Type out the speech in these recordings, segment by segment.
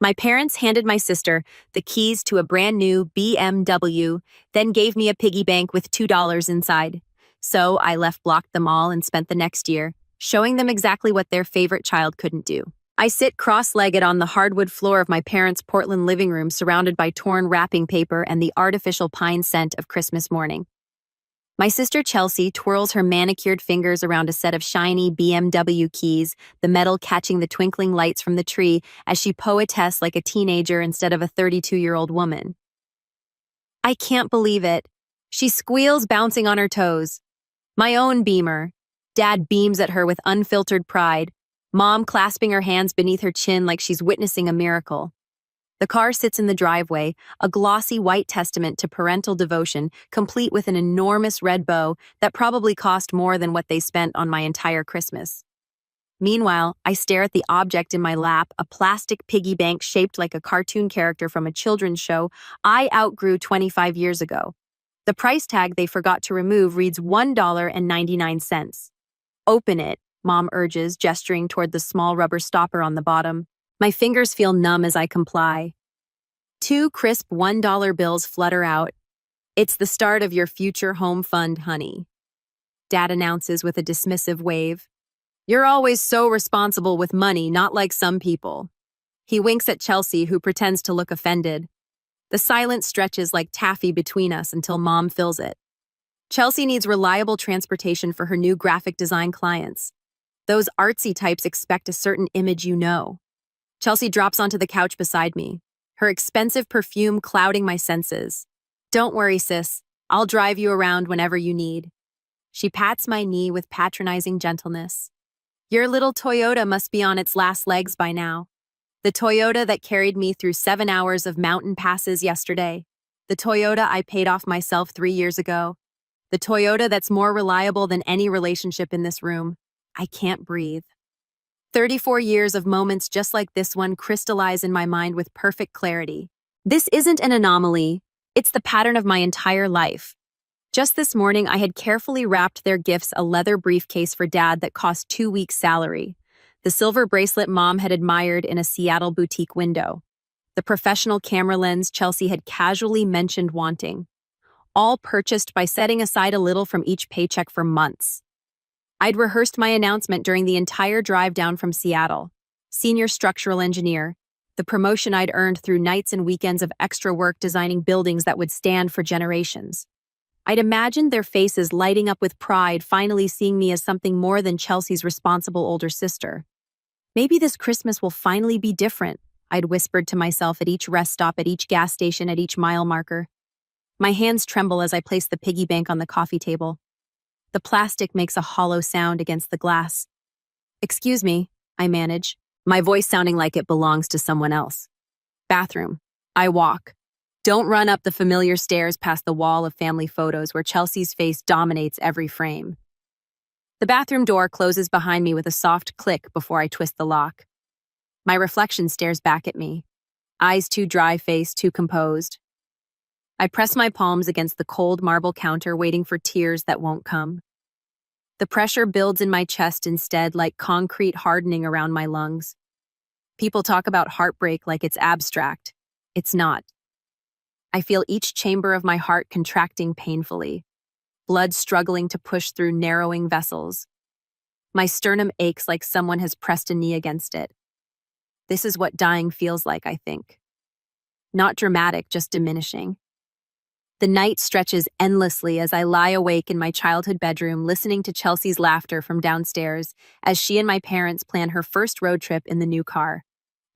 My parents handed my sister the keys to a brand new BMW, then gave me a piggy bank with $2 inside. So I blocked them all and spent the next year, showing them exactly what their favorite child couldn't do. I sit cross-legged on the hardwood floor of my parents' Portland living room surrounded by torn wrapping paper and the artificial pine scent of Christmas morning. My sister Chelsea twirls her manicured fingers around a set of shiny BMW keys, the metal catching the twinkling lights from the tree as she poetesses like a teenager instead of a 32-year-old woman. I can't believe it. She squeals, bouncing on her toes. My own Beamer. Dad beams at her with unfiltered pride, Mom clasping her hands beneath her chin like she's witnessing a miracle. The car sits in the driveway, a glossy white testament to parental devotion, complete with an enormous red bow that probably cost more than what they spent on my entire Christmas. Meanwhile, I stare at the object in my lap, a plastic piggy bank shaped like a cartoon character from a children's show I outgrew 25 years ago. The price tag they forgot to remove reads $1.99. Open it, Mom urges, gesturing toward the small rubber stopper on the bottom. My fingers feel numb as I comply. 2 crisp $1 bills flutter out. It's the start of your future home fund, honey, Dad announces with a dismissive wave. You're always so responsible with money, not like some people. He winks at Chelsea, who pretends to look offended. The silence stretches like taffy between us until Mom fills it. Chelsea needs reliable transportation for her new graphic design clients. Those artsy types expect a certain image you know. Chelsea drops onto the couch beside me, her expensive perfume clouding my senses. Don't worry, sis. I'll drive you around whenever you need. She pats my knee with patronizing gentleness. Your little Toyota must be on its last legs by now. The Toyota that carried me through 7 hours of mountain passes yesterday. The Toyota I paid off myself 3 years ago. The Toyota that's more reliable than any relationship in this room. I can't breathe. 34 years of moments just like this one crystallize in my mind with perfect clarity. This isn't an anomaly. It's the pattern of my entire life. Just this morning, I had carefully wrapped their gifts a leather briefcase for Dad that cost 2 weeks' salary. The silver bracelet Mom had admired in a Seattle boutique window. The professional camera lens Chelsea had casually mentioned wanting. All purchased by setting aside a little from each paycheck for months. I'd rehearsed my announcement during the entire drive down from Seattle. Senior structural engineer, the promotion I'd earned through nights and weekends of extra work designing buildings that would stand for generations. I'd imagined their faces lighting up with pride, finally seeing me as something more than Chelsea's responsible older sister. Maybe this Christmas will finally be different, I'd whispered to myself at each rest stop, at each gas station, at each mile marker. My hands tremble as I place the piggy bank on the coffee table. The plastic makes a hollow sound against the glass. Excuse me, I manage, my voice sounding like it belongs to someone else. Bathroom. I walk. Don't run up the familiar stairs past the wall of family photos where Chelsea's face dominates every frame. The bathroom door closes behind me with a soft click before I twist the lock. My reflection stares back at me, eyes too dry, face too composed. I press my palms against the cold marble counter, waiting for tears that won't come. The pressure builds in my chest instead, like concrete hardening around my lungs. People talk about heartbreak like it's abstract. It's not. I feel each chamber of my heart contracting painfully, blood struggling to push through narrowing vessels. My sternum aches like someone has pressed a knee against it. This is what dying feels like, I think. Not dramatic, just diminishing. The night stretches endlessly as I lie awake in my childhood bedroom listening to Chelsea's laughter from downstairs as she and my parents plan her first road trip in the new car.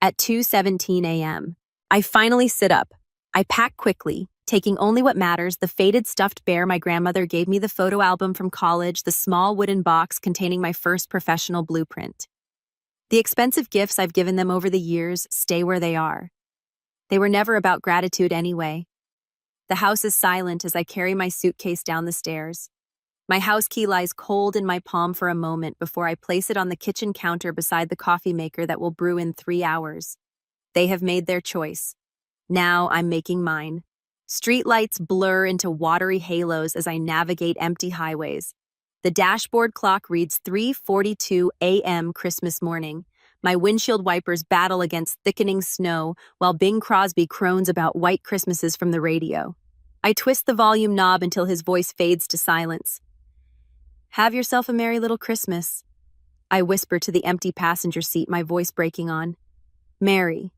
At 2:17 a.m., I finally sit up. I pack quickly, taking only what matters: the faded stuffed bear my grandmother gave me, the photo album from college, the small wooden box containing my first professional blueprint. The expensive gifts I've given them over the years stay where they are. They were never about gratitude anyway. The house is silent as I carry my suitcase down the stairs. My house key lies cold in my palm for a moment before I place it on the kitchen counter beside the coffee maker that will brew in 3 hours. They have made their choice. Now I'm making mine. Streetlights blur into watery halos as I navigate empty highways. The dashboard clock reads 3:42 a.m. Christmas morning. My windshield wipers battle against thickening snow, while Bing Crosby croons about white Christmases from the radio. I twist the volume knob until his voice fades to silence. Have yourself a merry little Christmas, I whisper to the empty passenger seat, my voice breaking on. Merry.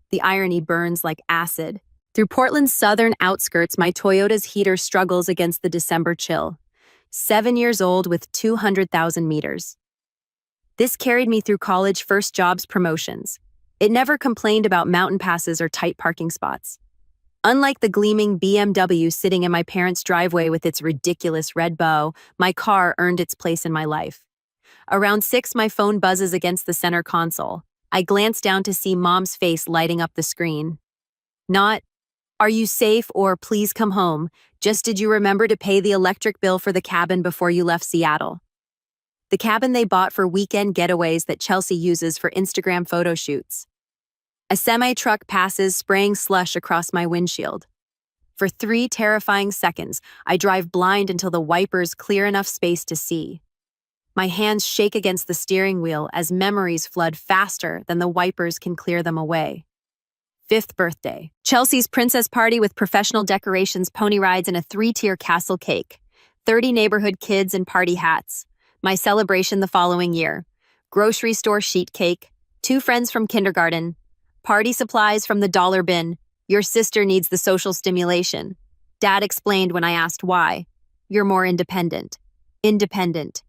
The irony burns like acid. Through Portland's southern outskirts, my Toyota's heater struggles against the December chill. 7 years old with 200,000 meters. This carried me through college, first jobs, promotions. It never complained about mountain passes or tight parking spots. Unlike the gleaming BMW sitting in my parents' driveway with its ridiculous red bow, my car earned its place in my life. Around 6, my phone buzzes against the center console. I glance down to see Mom's face lighting up the screen. Not, "Are you safe?" or "Please come home. Just did you remember to pay the electric bill for the cabin before you left Seattle?" The cabin they bought for weekend getaways that Chelsea uses for Instagram photo shoots. A semi-truck passes, spraying slush across my windshield. For 3 terrifying seconds, I drive blind until the wipers clear enough space to see. My hands shake against the steering wheel as memories flood faster than the wipers can clear them away. 5th birthday. Chelsea's princess party with professional decorations, pony rides, and a 3-tier castle cake. 30 neighborhood kids in party hats. My celebration the following year. Grocery store sheet cake. 2 friends from kindergarten. Party supplies from the dollar bin. Your sister needs the social stimulation. Dad explained when I asked why. You're more independent. Independent.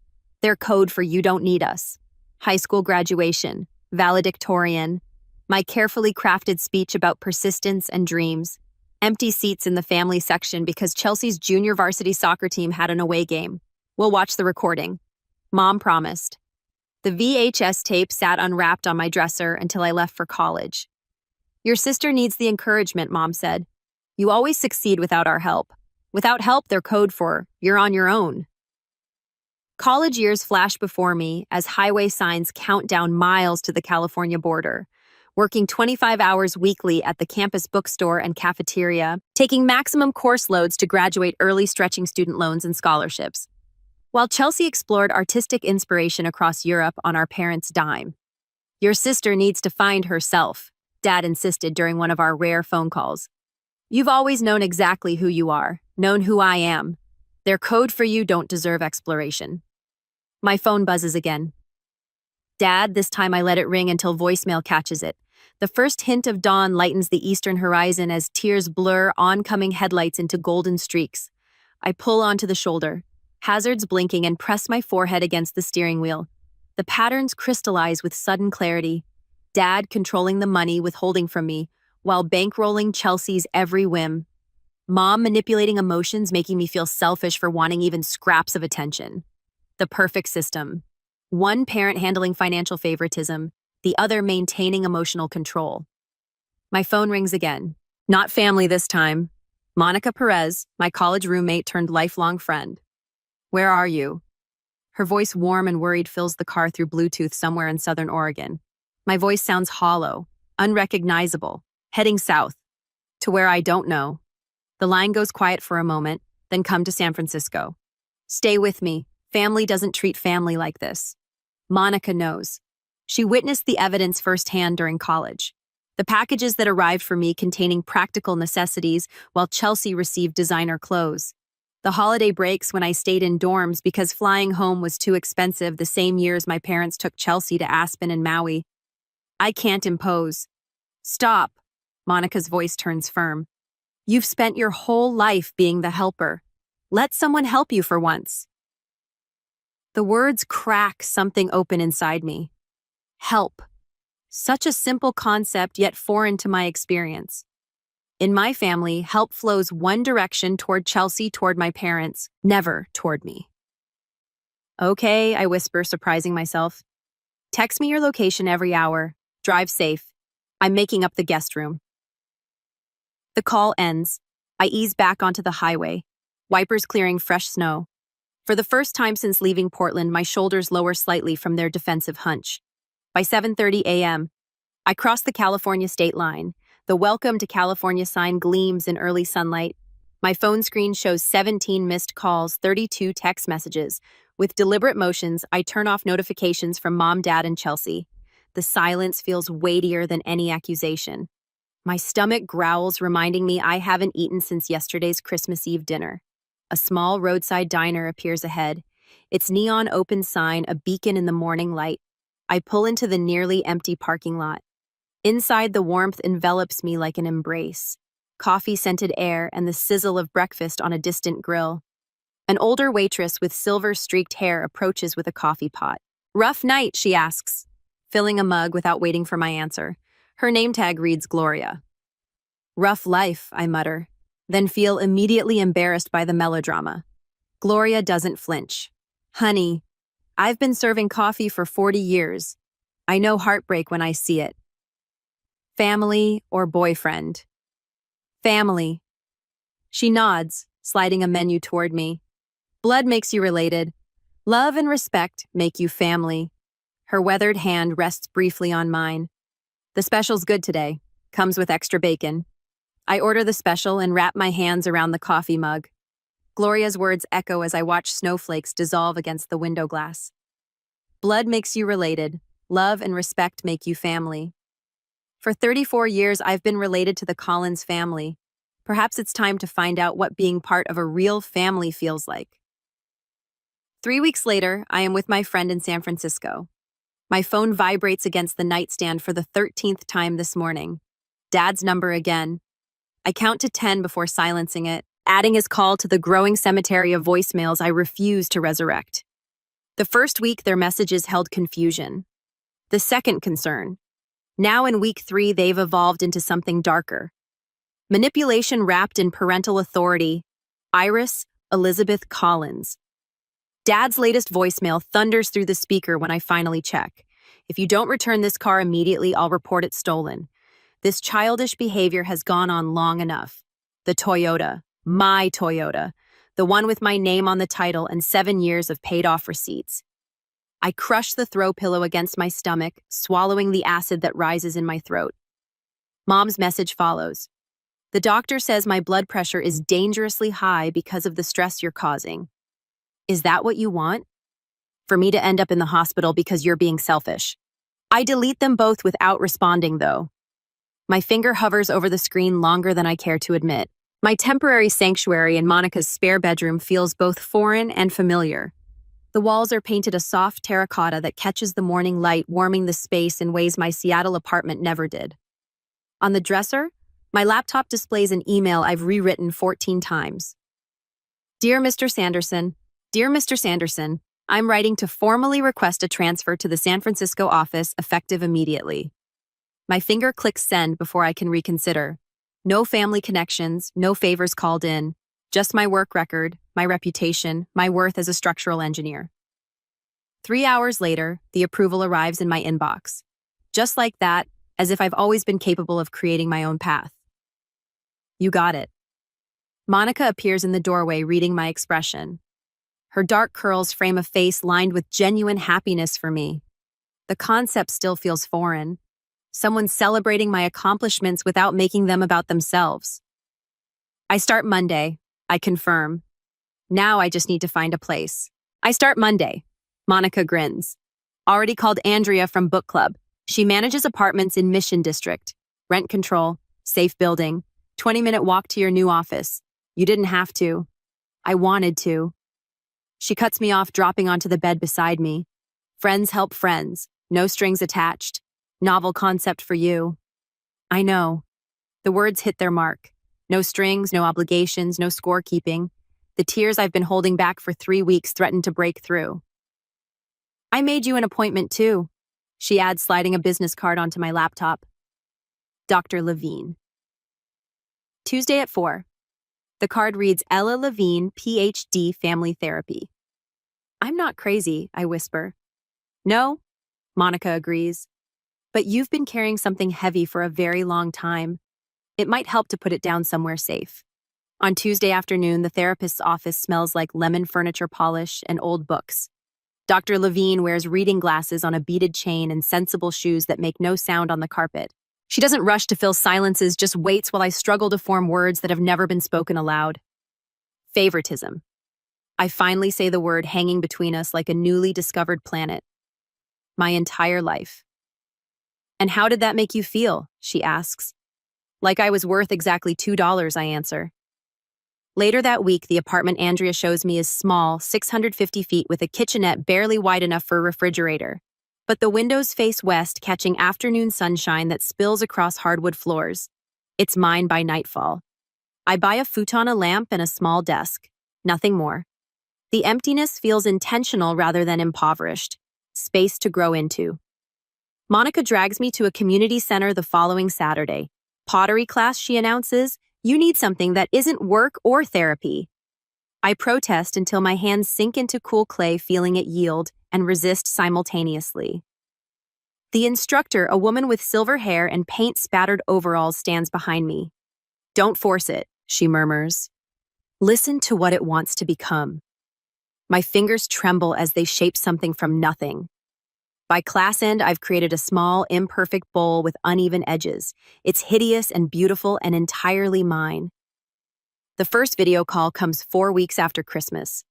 Their code for you don't need us. High school graduation. Valedictorian. My carefully crafted speech about persistence and dreams. Empty seats in the family section because Chelsea's junior varsity soccer team had an away game. We'll watch the recording. Mom promised. The VHS tape sat unwrapped on my dresser until I left for college. Your sister needs the encouragement, Mom said. You always succeed without our help. Without help, they're code for you're on your own. College years flash before me as highway signs count down miles to the California border. Working 25 hours weekly at the campus bookstore and cafeteria, taking maximum course loads to graduate early, stretching student loans and scholarships. While Chelsea explored artistic inspiration across Europe on our parents' dime. Your sister needs to find herself, Dad insisted during one of our rare phone calls. You've always known exactly who you are, known who I am. Their code for you don't deserve exploration. My phone buzzes again. Dad, this time I let it ring until voicemail catches it. The first hint of dawn lightens the eastern horizon as tears blur oncoming headlights into golden streaks. I pull onto the shoulder, hazards blinking, and press my forehead against the steering wheel. The patterns crystallize with sudden clarity. Dad controlling the money withholding from me, while bankrolling Chelsea's every whim. Mom manipulating emotions, making me feel selfish for wanting even scraps of attention. The perfect system. One parent handling financial favoritism, the other maintaining emotional control. My phone rings again. Not family this time. Monica Perez, my college roommate turned lifelong friend. Where are you? Her voice, warm and worried, fills the car through Bluetooth somewhere in Southern Oregon. My voice sounds hollow, unrecognizable, heading south, to where I don't know. The line goes quiet for a moment, then come to San Francisco. Stay with me. Family doesn't treat family like this. Monica knows. She witnessed the evidence firsthand during college. The packages that arrived for me containing practical necessities, while Chelsea received designer clothes. The holiday breaks when I stayed in dorms because flying home was too expensive the same years my parents took Chelsea to Aspen and Maui. I can't impose. Stop. Monica's voice turns firm. You've spent your whole life being the helper. Let someone help you for once. The words crack something open inside me. Help. Such a simple concept, yet foreign to my experience. In my family, help flows one direction, toward Chelsea, toward my parents, never toward me. Okay, I whisper, surprising myself. Text me your location every hour. Drive safe. I'm making up the guest room. The call ends. I ease back onto the highway, wipers clearing fresh snow. For the first time since leaving Portland, my shoulders lower slightly from their defensive hunch. By 7:30 a.m., I cross the California state line. The Welcome to California sign gleams in early sunlight. My phone screen shows 17 missed calls, 32 text messages. With deliberate motions, I turn off notifications from Mom, Dad, and Chelsea. The silence feels weightier than any accusation. My stomach growls, reminding me I haven't eaten since yesterday's Christmas Eve dinner. A small roadside diner appears ahead, its neon open sign a beacon in the morning light. I pull into the nearly empty parking lot. Inside, the warmth envelops me like an embrace. Coffee-scented air and the sizzle of breakfast on a distant grill. An older waitress with silver-streaked hair approaches with a coffee pot. "Rough night," she asks, filling a mug without waiting for my answer. Her name tag reads Gloria. "Rough life," I mutter, then feel immediately embarrassed by the melodrama. Gloria doesn't flinch. "Honey, I've been serving coffee for 40 years. I know heartbreak when I see it." "Family or boyfriend?" "Family." She nods, sliding a menu toward me. "Blood makes you related. Love and respect make you family." Her weathered hand rests briefly on mine. "The special's good today. Comes with extra bacon." I order the special and wrap my hands around the coffee mug. Gloria's words echo as I watch snowflakes dissolve against the window glass. "Blood makes you related. Love and respect make you family." For 34 years, I've been related to the Collins family. Perhaps it's time to find out what being part of a real family feels like. 3 weeks later, I am with my friend in San Francisco. My phone vibrates against the nightstand for the 13th time this morning. Dad's number again. I count to 10 before silencing it, adding his call to the growing cemetery of voicemails I refuse to resurrect. The first week, their messages held confusion. The second, concern. Now in week 3, they've evolved into something darker. Manipulation wrapped in parental authority. Iris Elizabeth Collins. Dad's latest voicemail thunders through the speaker when I finally check. "If you don't return this car immediately, I'll report it stolen. This childish behavior has gone on long enough." The Toyota, my Toyota, the one with my name on the title and 7 years of paid-off receipts. I crush the throw pillow against my stomach, swallowing the acid that rises in my throat. Mom's message follows. "The doctor says my blood pressure is dangerously high because of the stress you're causing." Is that what you want? For me to end up in the hospital because you're being selfish? I delete them both without responding, though. My finger hovers over the screen longer than I care to admit. My temporary sanctuary in Monica's spare bedroom feels both foreign and familiar. The walls are painted a soft terracotta that catches the morning light, warming the space in ways my Seattle apartment never did. On the dresser, my laptop displays an email I've rewritten 14 times. Dear Mr. Sanderson, I'm writing to formally request a transfer to the San Francisco office effective immediately. My finger clicks send before I can reconsider. No family connections, no favors called in, just my work record, my reputation, my worth as a structural engineer. 3 hours later, the approval arrives in my inbox. Just like that, as if I've always been capable of creating my own path. You got it. Monica appears in the doorway, reading my expression. Her dark curls frame a face lined with genuine happiness for me. The concept still feels foreign. Someone celebrating my accomplishments without making them about themselves. I start Monday, I confirm. Now I just need to find a place. I start Monday. Monica grins. Already called Andrea from book club. She manages apartments in Mission District. Rent control, safe building, 20-minute walk to your new office. You didn't have to. I wanted to. She cuts me off, dropping onto the bed beside me. Friends help friends, no strings attached. Novel concept for you. I know. The words hit their mark. No strings, no obligations, no scorekeeping. The tears I've been holding back for 3 weeks threaten to break through. I made you an appointment too, she adds, sliding a business card onto my laptop. Dr. Levine. Tuesday at 4. The card reads Ella Levine, PhD, Family Therapy. I'm not crazy, I whisper. No, Monica agrees. But you've been carrying something heavy for a very long time. It might help to put it down somewhere safe. On Tuesday afternoon, the therapist's office smells like lemon furniture polish and old books. Dr. Levine wears reading glasses on a beaded chain and sensible shoes that make no sound on the carpet. She doesn't rush to fill silences, just waits while I struggle to form words that have never been spoken aloud. Favoritism. I finally say the word, hanging between us like a newly discovered planet. My entire life. And how did that make you feel? She asks. Like I was worth exactly $2, I answer. Later that week, the apartment Andrea shows me is small, 650 feet with a kitchenette barely wide enough for a refrigerator. But the windows face west, catching afternoon sunshine that spills across hardwood floors. It's mine by nightfall. I buy a futon, a lamp, and a small desk. Nothing more. The emptiness feels intentional rather than impoverished. Space to grow into. Monica drags me to a community center the following Saturday. Pottery class, she announces. You need something that isn't work or therapy. I protest until my hands sink into cool clay, feeling it yield, and resist simultaneously. The instructor, a woman with silver hair and paint-spattered overalls, stands behind me. Don't force it, she murmurs. Listen to what it wants to become. My fingers tremble as they shape something from nothing. By class end, I've created a small, imperfect bowl with uneven edges. It's hideous and beautiful and entirely mine. The first video call comes 4 weeks after Christmas.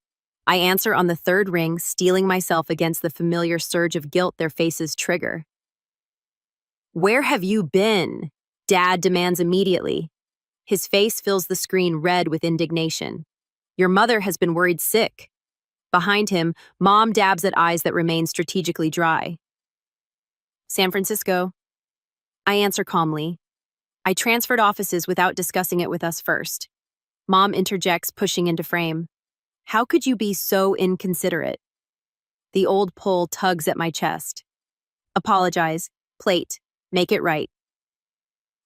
I answer on the third ring, steeling myself against the familiar surge of guilt their faces trigger. Where have you been? Dad demands immediately. His face fills the screen red with indignation. Your mother has been worried sick. Behind him, Mom dabs at eyes that remain strategically dry. San Francisco. I answer calmly. I transferred offices without discussing it with us first. Mom interjects, pushing into frame. How could you be so inconsiderate? The old pull tugs at my chest. Apologize. Plate. Make it right.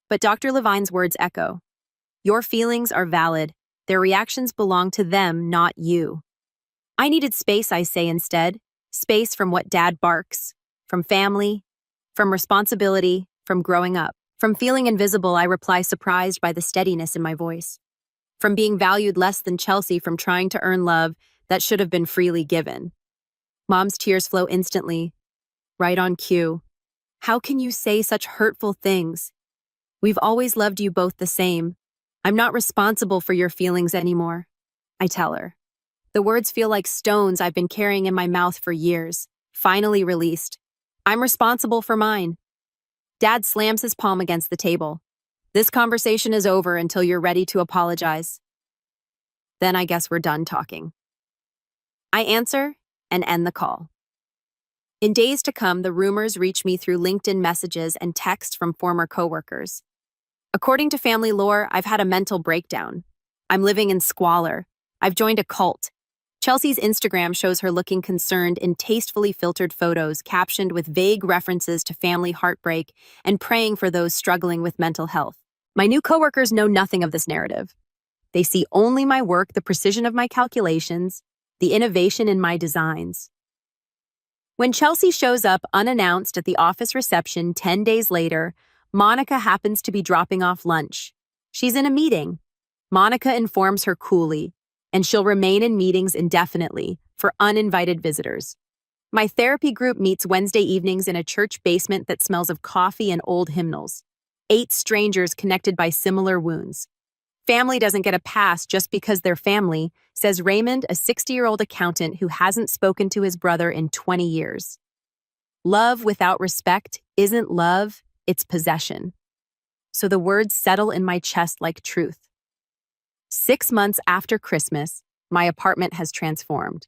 But Dr. Levine's words echo. Your feelings are valid. Their reactions belong to them, not you. I needed space, I say instead. Space from what Dad barks. From family. From responsibility. From growing up. From feeling invisible, I reply, surprised by the steadiness in my voice. From being valued less than Chelsea, from trying to earn love that should have been freely given. Mom's tears flow instantly. Right on cue. How can you say such hurtful things? We've always loved you both the same. I'm not responsible for your feelings anymore. I tell her. The words feel like stones I've been carrying in my mouth for years, finally released. I'm responsible for mine. Dad slams his palm against the table. This conversation is over until you're ready to apologize. Then I guess we're done talking. I answer and end the call. In days to come, the rumors reach me through LinkedIn messages and text from former coworkers. According to family lore, I've had a mental breakdown. I'm living in squalor. I've joined a cult. Chelsea's Instagram shows her looking concerned in tastefully filtered photos captioned with vague references to family heartbreak and praying for those struggling with mental health. My new coworkers know nothing of this narrative. They see only my work, the precision of my calculations, the innovation in my designs. When Chelsea shows up unannounced at the office reception 10 days later, Monica happens to be dropping off lunch. She's in a meeting. Monica informs her coolly, and she'll remain in meetings indefinitely for uninvited visitors. My therapy group meets Wednesday evenings in a church basement that smells of coffee and old hymnals. 8 strangers connected by similar wounds. Family doesn't get a pass just because they're family, says Raymond, a 60-year-old accountant who hasn't spoken to his brother in 20 years. Love without respect isn't love, it's possession. So the words settle in my chest like truth. 6 months after Christmas, my apartment has transformed.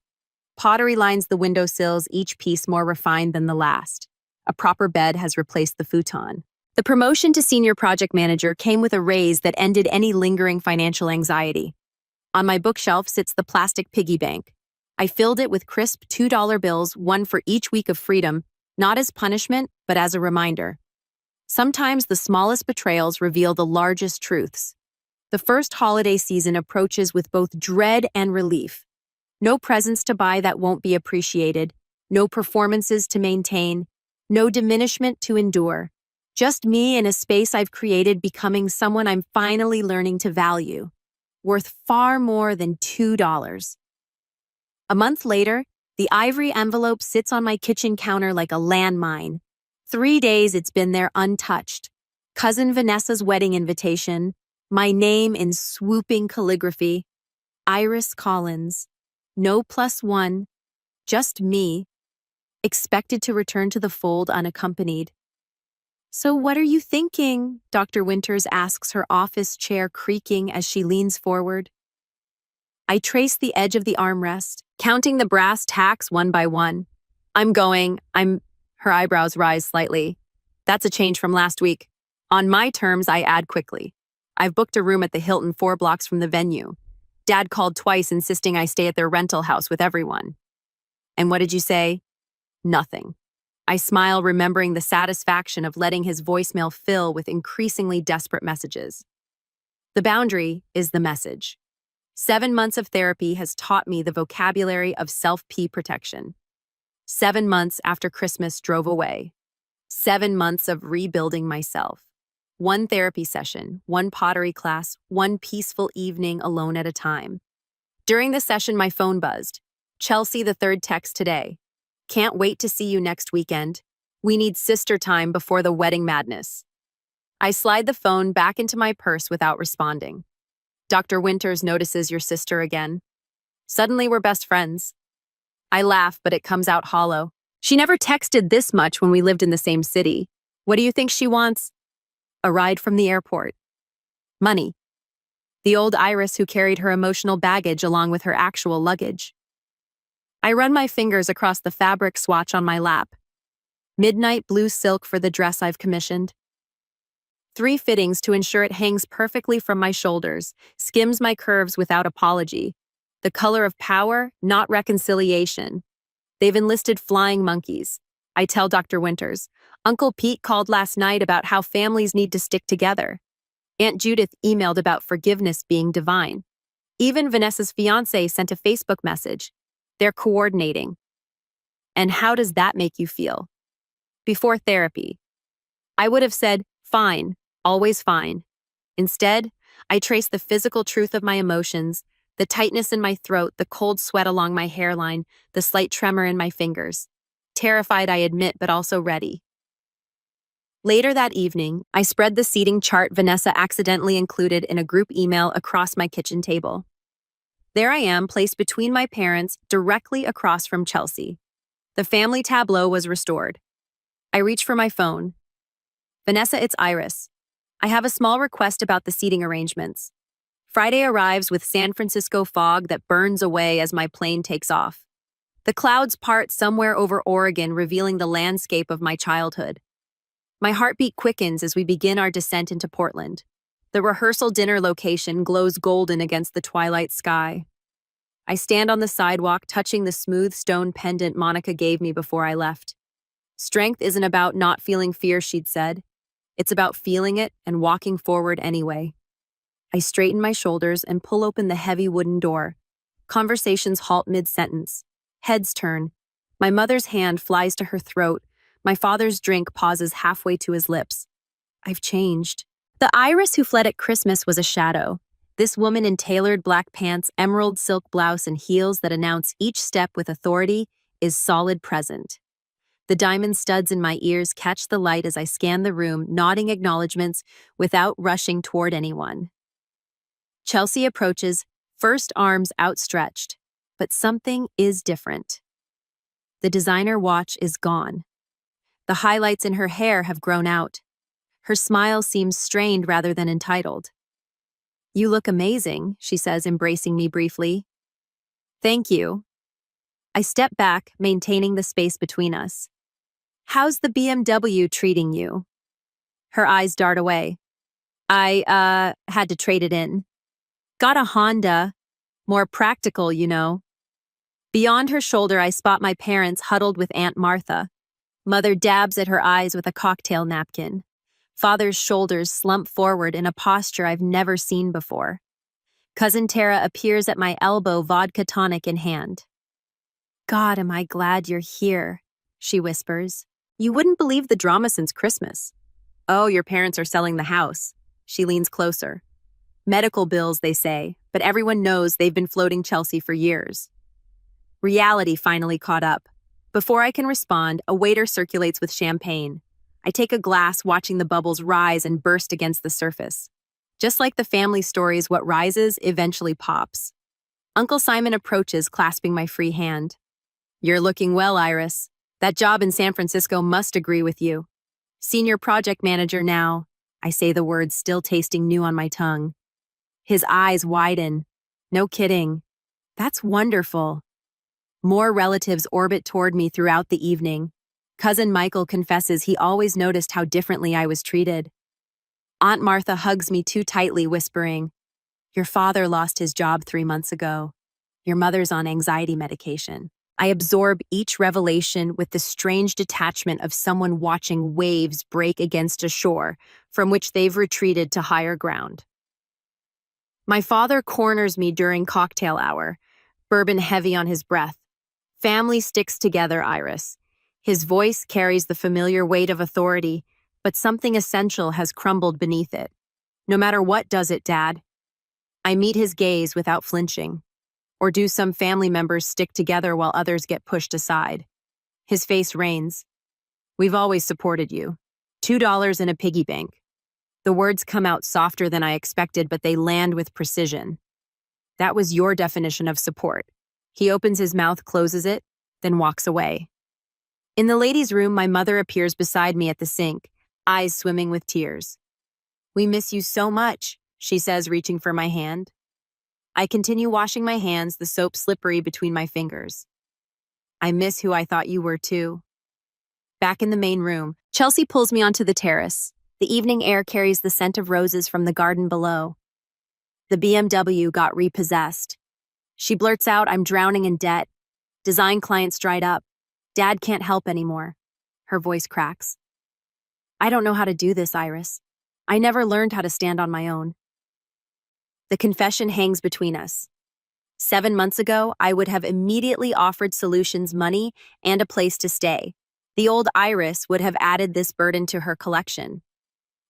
Pottery lines the windowsills, each piece more refined than the last. A proper bed has replaced the futon. The promotion to senior project manager came with a raise that ended any lingering financial anxiety. On my bookshelf sits the plastic piggy bank. I filled it with crisp $2 bills, one for each week of freedom, not as punishment, but as a reminder. Sometimes the smallest betrayals reveal the largest truths. The first holiday season approaches with both dread and relief. No presents to buy that won't be appreciated, no performances to maintain, no diminishment to endure. Just me in a space I've created, becoming someone I'm finally learning to value, worth far more than $2. A month later, the ivory envelope sits on my kitchen counter like a landmine. 3 days it's been there untouched. Cousin Vanessa's wedding invitation, my name in swooping calligraphy, Iris Collins, no +1, just me, expected to return to the fold unaccompanied. So what are you thinking? Dr. Winters asks, her office chair creaking as she leans forward. I trace the edge of the armrest, counting the brass tacks one by one. Her eyebrows rise slightly. That's a change from last week. On my terms, I add quickly. I've booked a room at the Hilton 4 blocks from the venue. Dad called twice insisting I stay at their rental house with everyone. And what did you say? Nothing. I smile, remembering the satisfaction of letting his voicemail fill with increasingly desperate messages. The boundary is the message. 7 months of therapy has taught me the vocabulary of self-P protection. 7 months after Christmas drove away. 7 months of rebuilding myself. 1 therapy session, 1 pottery class, 1 peaceful evening alone at a time. During the session, my phone buzzed. Chelsea, the 3rd text today. Can't wait to see you next weekend. We need sister time before the wedding madness. I slide the phone back into my purse without responding. Dr. Winters notices your sister again. Suddenly we're best friends. I laugh, but it comes out hollow. She never texted this much when we lived in the same city. What do you think she wants? A ride from the airport. Money. The old Iris who carried her emotional baggage along with her actual luggage. I run my fingers across the fabric swatch on my lap. Midnight blue silk for the dress I've commissioned. 3 fittings to ensure it hangs perfectly from my shoulders, skims my curves without apology. The color of power, not reconciliation. They've enlisted flying monkeys. I tell Dr. Winters. Uncle Pete called last night about how families need to stick together. Aunt Judith emailed about forgiveness being divine. Even Vanessa's fiancé sent a Facebook message. They're coordinating. And how does that make you feel? Before therapy, I would have said, fine, always fine. Instead, I trace the physical truth of my emotions, the tightness in my throat, the cold sweat along my hairline, the slight tremor in my fingers. Terrified, I admit, but also ready. Later that evening, I spread the seating chart Vanessa accidentally included in a group email across my kitchen table. There I am, placed between my parents, directly across from Chelsea. The family tableau was restored. I reach for my phone. Vanessa, it's Iris. I have a small request about the seating arrangements. Friday arrives with San Francisco fog that burns away as my plane takes off. The clouds part somewhere over Oregon, revealing the landscape of my childhood. My heartbeat quickens as we begin our descent into Portland. The rehearsal dinner location glows golden against the twilight sky. I stand on the sidewalk, touching the smooth stone pendant Monica gave me before I left. Strength isn't about not feeling fear, she'd said. It's about feeling it and walking forward anyway. I straighten my shoulders and pull open the heavy wooden door. Conversations halt mid-sentence. Heads turn. My mother's hand flies to her throat. My father's drink pauses halfway to his lips. I've changed. The Iris who fled at Christmas was a shadow. This woman in tailored black pants, emerald silk blouse, and heels that announce each step with authority is solid present. The diamond studs in my ears catch the light as I scan the room, nodding acknowledgments without rushing toward anyone. Chelsea approaches, first arms outstretched, but something is different. The designer watch is gone. The highlights in her hair have grown out. Her smile seems strained rather than entitled. You look amazing, she says, embracing me briefly. Thank you. I step back, maintaining the space between us. How's the BMW treating you? Her eyes dart away. I had to trade it in. Got a Honda. More practical, you know. Beyond her shoulder, I spot my parents huddled with Aunt Martha. Mother dabs at her eyes with a cocktail napkin. Father's shoulders slump forward in a posture I've never seen before. Cousin Tara appears at my elbow, vodka tonic in hand. God, am I glad you're here, she whispers. You wouldn't believe the drama since Christmas. Oh, your parents are selling the house. She leans closer. Medical bills, they say, but everyone knows they've been floating Chelsea for years. Reality finally caught up. Before I can respond, a waiter circulates with champagne. I take a glass, watching the bubbles rise and burst against the surface. Just like the family stories, what rises eventually pops. Uncle Simon approaches, clasping my free hand. You're looking well, Iris. That job in San Francisco must agree with you. Senior project manager now. I say the words still tasting new on my tongue. His eyes widen. No kidding. That's wonderful. More relatives orbit toward me throughout the evening. Cousin Michael confesses he always noticed how differently I was treated. Aunt Martha hugs me too tightly, whispering, "Your father lost his job 3 months ago. Your mother's on anxiety medication." I absorb each revelation with the strange detachment of someone watching waves break against a shore from which they've retreated to higher ground. My father corners me during cocktail hour, bourbon heavy on his breath. Family sticks together, Iris. His voice carries the familiar weight of authority, but something essential has crumbled beneath it. No matter what does it, Dad. I meet his gaze without flinching. Or do some family members stick together while others get pushed aside? His face rains. We've always supported you. $2 in a piggy bank. The words come out softer than I expected, but they land with precision. That was your definition of support. He opens his mouth, closes it, then walks away. In the ladies' room, my mother appears beside me at the sink, eyes swimming with tears. "We miss you so much," she says, reaching for my hand. I continue washing my hands, the soap slippery between my fingers. "I miss who I thought you were too." Back in the main room, Chelsea pulls me onto the terrace. The evening air carries the scent of roses from the garden below. The BMW got repossessed. She blurts out, "I'm drowning in debt. Design clients dried up. Dad can't help anymore." Her voice cracks. "I don't know how to do this, Iris. I never learned how to stand on my own." The confession hangs between us. 7 months ago, I would have immediately offered solutions, money, and a place to stay. The old Iris would have added this burden to her collection.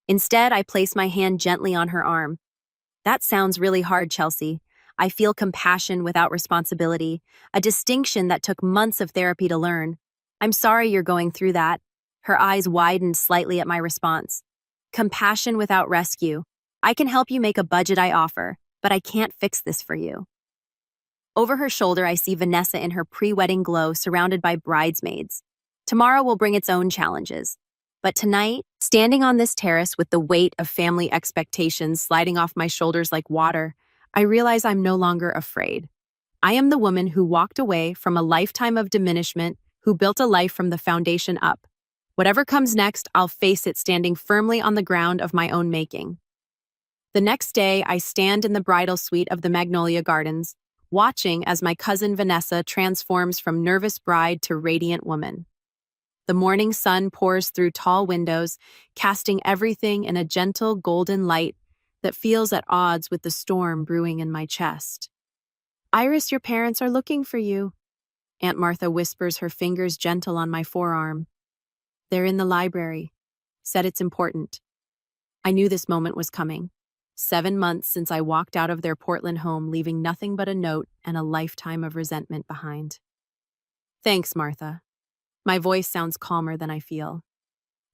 Instead, I place my hand gently on her arm. "That sounds really hard, Chelsea. I feel compassion without responsibility, a distinction that took months of therapy to learn. I'm sorry you're going through that." Her eyes widened slightly at my response. "Compassion without rescue. I can help you make a budget I offer, but I can't fix this for you." Over her shoulder, I see Vanessa in her pre-wedding glow, surrounded by bridesmaids. Tomorrow will bring its own challenges. But tonight, standing on this terrace with the weight of family expectations sliding off my shoulders like water, I realize I'm no longer afraid. I am the woman who walked away from a lifetime of diminishment, who built a life from the foundation up. Whatever comes next, I'll face it standing firmly on the ground of my own making. The next day, I stand in the bridal suite of the Magnolia Gardens, watching as my cousin Vanessa transforms from nervous bride to radiant woman. The morning sun pours through tall windows, casting everything in a gentle golden light that feels at odds with the storm brewing in my chest. "Iris, your parents are looking for you." Aunt Martha whispers, her fingers gentle on my forearm. "They're in the library. Said it's important." I knew this moment was coming. 7 months since I walked out of their Portland home, leaving nothing but a note and a lifetime of resentment behind. "Thanks, Martha." My voice sounds calmer than I feel.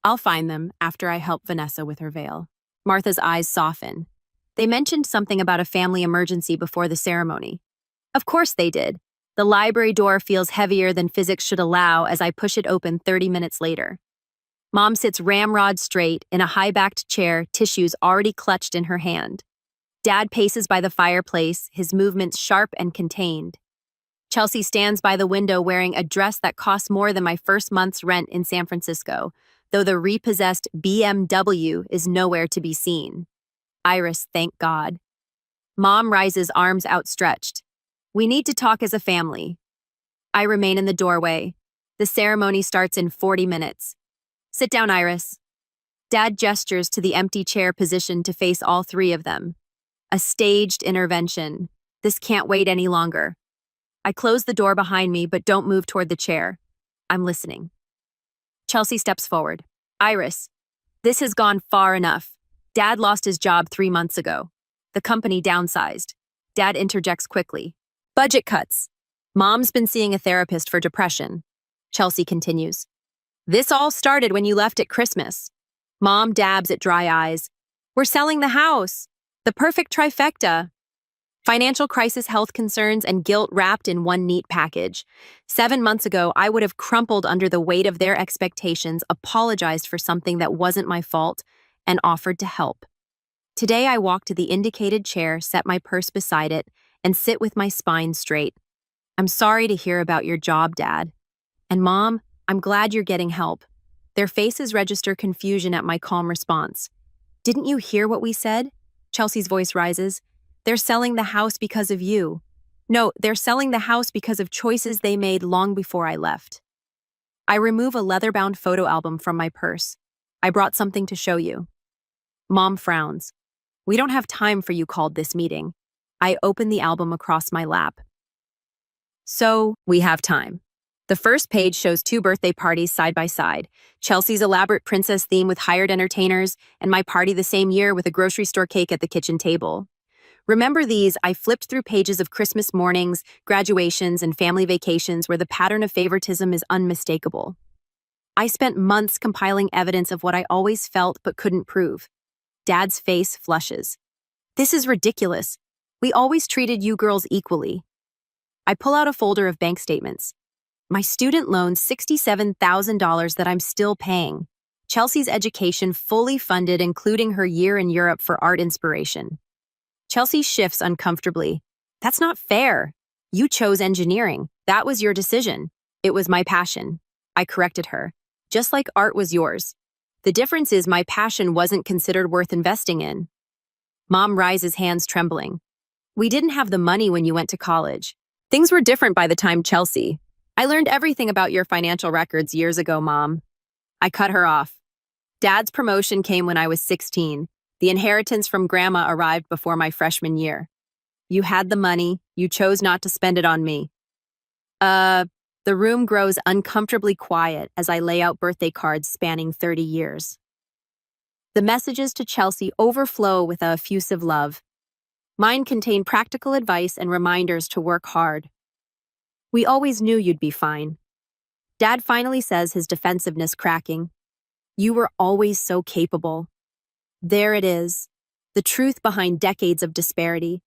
"I'll find them after I help Vanessa with her veil." Martha's eyes soften. "They mentioned something about a family emergency before the ceremony." Of course they did. The library door feels heavier than physics should allow as I push it open 30 minutes later. Mom sits ramrod straight in a high-backed chair, tissues already clutched in her hand. Dad paces by the fireplace, his movements sharp and contained. Chelsea stands by the window wearing a dress that costs more than my first month's rent in San Francisco, though the repossessed BMW is nowhere to be seen. Iris, thank God. Mom rises, arms outstretched. "We need to talk as a family." I remain in the doorway. The ceremony starts in 40 minutes. "Sit down, Iris." Dad gestures to the empty chair positioned to face all three of them. A staged intervention. This can't wait any longer. I close the door behind me, but don't move toward the chair. I'm listening. Chelsea steps forward. "Iris, this has gone far enough. Dad lost his job 3 months ago. The company downsized." Dad interjects quickly. "Budget cuts. Mom's been seeing a therapist for depression." Chelsea continues. "This all started when you left at Christmas." Mom dabs at dry eyes. "We're selling the house. The perfect trifecta." Financial crisis, health concerns, and guilt wrapped in one neat package. 7 months ago, I would have crumpled under the weight of their expectations, apologized for something that wasn't my fault, and offered to help. Today, I walk to the indicated chair, set my purse beside it, and sit with my spine straight. I'm sorry to hear about your job, Dad. And Mom, I'm glad you're getting help. Their faces register confusion at my calm response. Didn't you hear what we said? Chelsea's voice rises. They're selling the house because of you. No, they're selling the house because of choices they made long before I left. I remove a leather-bound photo album from my purse. I brought something to show you. Mom frowns. We don't have time for you called this meeting. I open the album across my lap. So, we have time. The first page shows 2 birthday parties side by side. Chelsea's elaborate princess theme with hired entertainers, and my party the same year with a grocery store cake at the kitchen table. Remember these, I flipped through pages of Christmas mornings, graduations, and family vacations where the pattern of favoritism is unmistakable. I spent months compiling evidence of what I always felt but couldn't prove. Dad's face flushes. This is ridiculous. We always treated you girls equally. I pull out a folder of bank statements. My student loan, $67,000 that I'm still paying. Chelsea's education fully funded, including her year in Europe for art inspiration. Chelsea shifts uncomfortably. That's not fair. You chose engineering. That was your decision. It was my passion. I corrected her. Just like art was yours. The difference is my passion wasn't considered worth investing in. Mom rises, hands trembling. We didn't have the money when you went to college. Things were different by the time, Chelsea. I learned everything about your financial records years ago, Mom. I cut her off. Dad's promotion came when I was 16. The inheritance from Grandma arrived before my freshman year. You had the money. You chose not to spend it on me. The room grows uncomfortably quiet as I lay out birthday cards spanning 30 years. The messages to Chelsea overflow with a effusive love. Mine contain practical advice and reminders to work hard. We always knew you'd be fine. Dad finally says, his defensiveness cracking. You were always so capable. There it is, the truth behind decades of disparity.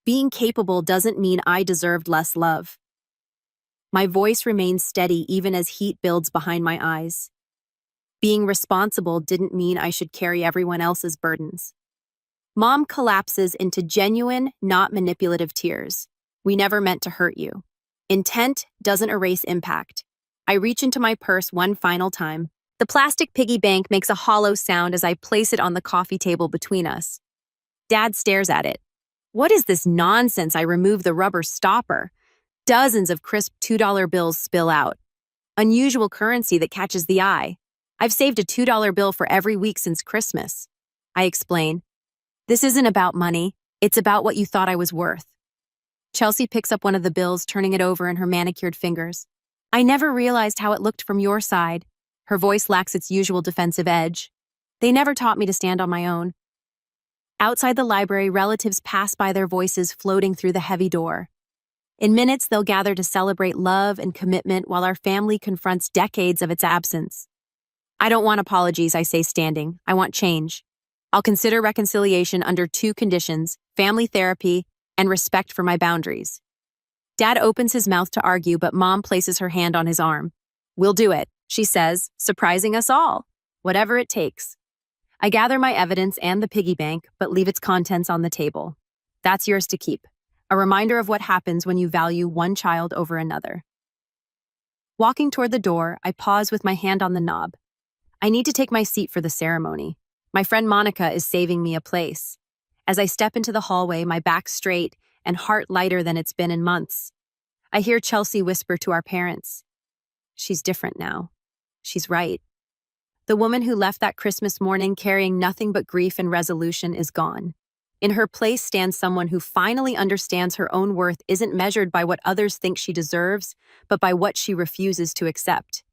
Being capable doesn't mean I deserved less love. My voice remains steady even as heat builds behind my eyes. Being responsible didn't mean I should carry everyone else's burdens. Mom collapses into genuine, not manipulative tears. We never meant to hurt you. Intent doesn't erase impact. I reach into my purse one final time. The plastic piggy bank makes a hollow sound as I place it on the coffee table between us. Dad stares at it. What is this nonsense? I remove the rubber stopper. Dozens of crisp $2 bills spill out. Unusual currency that catches the eye. I've saved a $2 bill for every week since Christmas. I explain. This isn't about money. It's about what you thought I was worth. Chelsea picks up one of the bills, turning it over in her manicured fingers. I never realized how it looked from your side. Her voice lacks its usual defensive edge. They never taught me to stand on my own. Outside the library, relatives pass by, their voices floating through the heavy door. In minutes, they'll gather to celebrate love and commitment while our family confronts decades of its absence. I don't want apologies, I say, standing. I want change. I'll consider reconciliation under 2 conditions: family therapy and respect for my boundaries. Dad opens his mouth to argue, but Mom places her hand on his arm. We'll do it, she says, surprising us all. Whatever it takes. I gather my evidence and the piggy bank, but leave its contents on the table. That's yours to keep. A reminder of what happens when you value one child over another. Walking toward the door, I pause with my hand on the knob. I need to take my seat for the ceremony. My friend Monica is saving me a place. As I step into the hallway, my back straight and heart lighter than it's been in months. I hear Chelsea whisper to our parents. She's different now. She's right. The woman who left that Christmas morning carrying nothing but grief and resolution is gone. In her place stands someone who finally understands her own worth isn't measured by what others think she deserves, but by what she refuses to accept.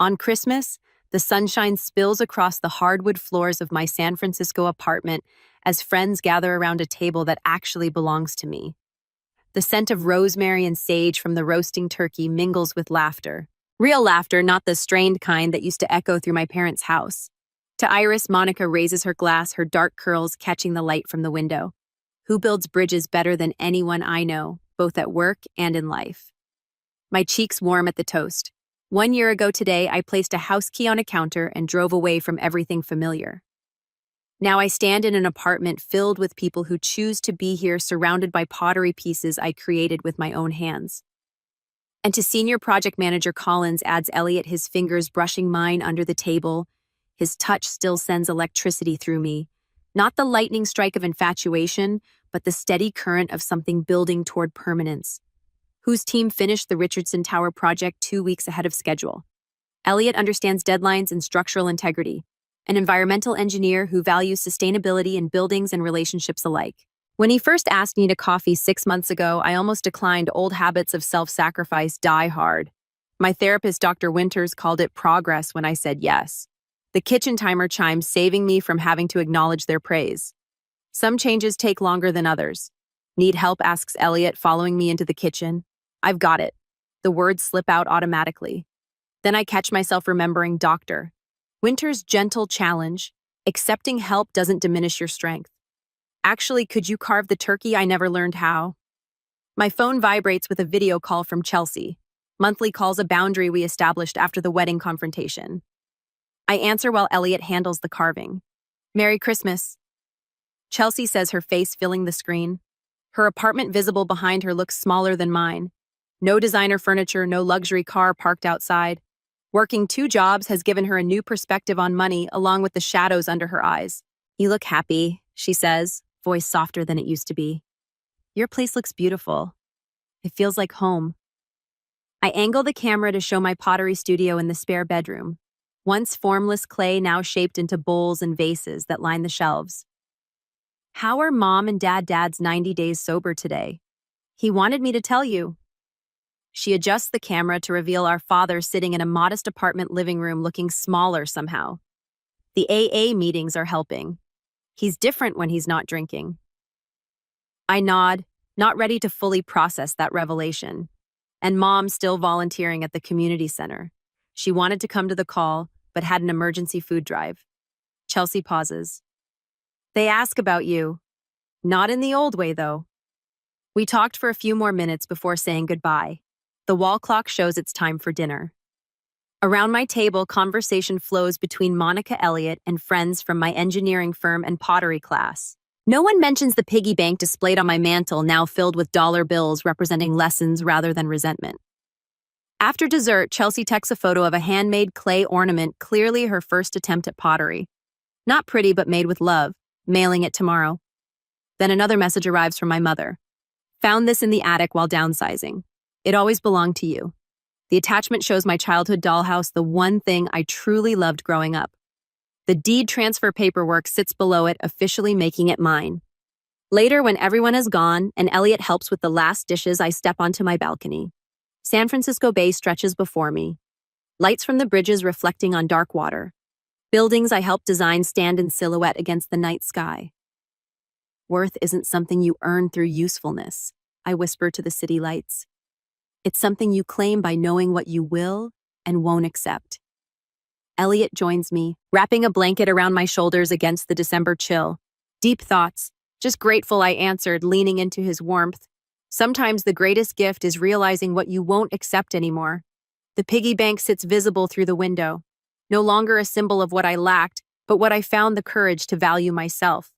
On Christmas, the sunshine spills across the hardwood floors of my San Francisco apartment as friends gather around a table that actually belongs to me. The scent of rosemary and sage from the roasting turkey mingles with laughter. Real laughter, not the strained kind that used to echo through my parents' house. To Iris, Monica raises her glass, her dark curls catching the light from the window. Who builds bridges better than anyone I know, both at work and in life? My cheeks warm at the toast. 1 year ago today, I placed a house key on a counter and drove away from everything familiar. Now I stand in an apartment filled with people who choose to be here, surrounded by pottery pieces I created with my own hands. And to Senior Project Manager Collins adds Elliot, his fingers brushing mine under the table. His touch still sends electricity through me. Not the lightning strike of infatuation, but the steady current of something building toward permanence. Whose team finished the Richardson Tower project 2 weeks ahead of schedule? Elliot understands deadlines and structural integrity, an environmental engineer who values sustainability in buildings and relationships alike. When he first asked me to coffee 6 months ago, I almost declined. Old habits of self-sacrifice die hard. My therapist, Dr. Winters, called it progress when I said yes. The kitchen timer chimes, saving me from having to acknowledge their praise. Some changes take longer than others. Need help? Asks Elliot, following me into the kitchen. I've got it. The words slip out automatically. Then I catch myself remembering Dr. Winters' gentle challenge. Accepting help doesn't diminish your strength. Actually, could you carve the turkey? I never learned how. My phone vibrates with a video call from Chelsea. Monthly calls, a boundary we established after the wedding confrontation. I answer while Elliot handles the carving. Merry Christmas. Chelsea says, her face filling the screen. Her apartment visible behind her looks smaller than mine. No designer furniture, no luxury car parked outside. Working 2 jobs has given her a new perspective on money, along with the shadows under her eyes. You look happy, she says, voice softer than it used to be. Your place looks beautiful. It feels like home. I angle the camera to show my pottery studio in the spare bedroom. Once formless clay, now shaped into bowls and vases that line the shelves. How are Mom and Dad's 90 days sober today? He wanted me to tell you. She adjusts the camera to reveal our father sitting in a modest apartment living room, looking smaller somehow. The AA meetings are helping. He's different when he's not drinking. I nod, not ready to fully process that revelation. And Mom still volunteering at the community center. She wanted to come to the call, but had an emergency food drive. Chelsea pauses. They ask about you. Not in the old way, though. We talked for a few more minutes before saying goodbye. The wall clock shows it's time for dinner. Around my table, conversation flows between Monica Elliott and friends from my engineering firm and pottery class. No one mentions the piggy bank displayed on my mantle, now filled with dollar bills representing lessons rather than resentment. After dessert, Chelsea texts a photo of a handmade clay ornament, clearly her first attempt at pottery. Not pretty, but made with love. Mailing it tomorrow. Then another message arrives from my mother. Found this in the attic while downsizing. It always belonged to you. The attachment shows my childhood dollhouse, the one thing I truly loved growing up. The deed transfer paperwork sits below it, officially making it mine. Later, when everyone is gone and Elliot helps with the last dishes, I step onto my balcony. San Francisco Bay stretches before me. Lights from the bridges reflecting on dark water. Buildings I helped design stand in silhouette against the night sky. Worth isn't something you earn through usefulness, I whisper to the city lights. It's something you claim by knowing what you will and won't accept. Elliot joins me, wrapping a blanket around my shoulders against the December chill. Deep thoughts. Just grateful, I answered, leaning into his warmth. Sometimes the greatest gift is realizing what you won't accept anymore. The piggy bank sits visible through the window. No longer a symbol of what I lacked, but what I found the courage to value myself.